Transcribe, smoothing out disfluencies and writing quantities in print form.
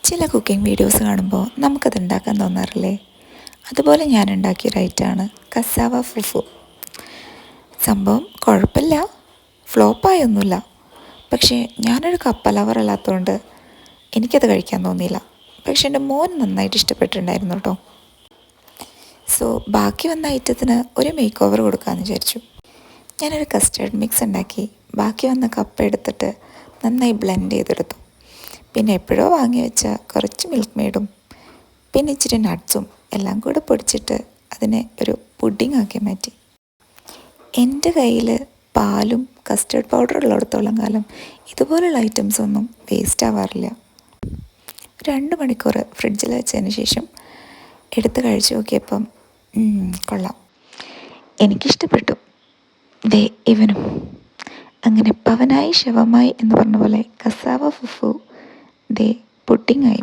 ചില cooking videos കാണുമ്പോൾ നമുക്കത് ഉണ്ടാക്കാൻ തോന്നാറില്ലേ? അതുപോലെ ഞാൻ ഉണ്ടാക്കിയൊരു ഐറ്റമാണ് കസാവ ഫുഫു. സംഭവം കുഴപ്പമില്ല, ഫ്ലോപ്പായൊന്നുമില്ല. പക്ഷേ ഞാനൊരു കപ്പ ലവർ അല്ലാത്തതുകൊണ്ട് എനിക്കത് കഴിക്കാൻ തോന്നിയില്ല. പക്ഷേ എൻ്റെ മോൻ നന്നായിട്ട് ഇഷ്ടപ്പെട്ടിട്ടുണ്ടായിരുന്നു കേട്ടോ. സോ ബാക്കി വന്ന ഐറ്റത്തിന് ഒരു മേക്ക് ഓവർ കൊടുക്കാമെന്ന് വിചാരിച്ചു. ഞാനൊരു കസ്റ്റേർഡ് മിക്സ് ഉണ്ടാക്കി ബാക്കി വന്ന കപ്പ എടുത്തിട്ട് നന്നായി ബ്ലെൻഡ് ചെയ്തെടുത്തു. പിന്നെ എപ്പോഴോ വാങ്ങി വെച്ച കുറച്ച് മിൽക്ക് മെയ്ഡും പിന്നെ ഇച്ചിരി നട്ട്സും എല്ലാം കൂടെ പൊടിച്ചിട്ട് അതിനെ ഒരു പുഡിംഗ് ആക്കി മാറ്റി. എൻ്റെ കയ്യിൽ പാലും കസ്റ്റേർഡ് പൗഡർ ഉള്ളിടത്തോളം കാലം ഇതുപോലുള്ള ഐറ്റംസ് ഒന്നും വേസ്റ്റ് ആവാറില്ല. 2 മണിക്കൂർ ഫ്രിഡ്ജിൽ വെച്ചതിന് ശേഷം എടുത്ത് കഴിച്ചു നോക്കിയപ്പം കൊള്ളാം, എനിക്കിഷ്ടപ്പെട്ടു. ദേ ഇവനും. അങ്ങനെ പവനായി ശവമായി എന്ന് പറഞ്ഞ പോലെ കസാവ ഫുഫു ദേ പുഡിംഗ് ആയി.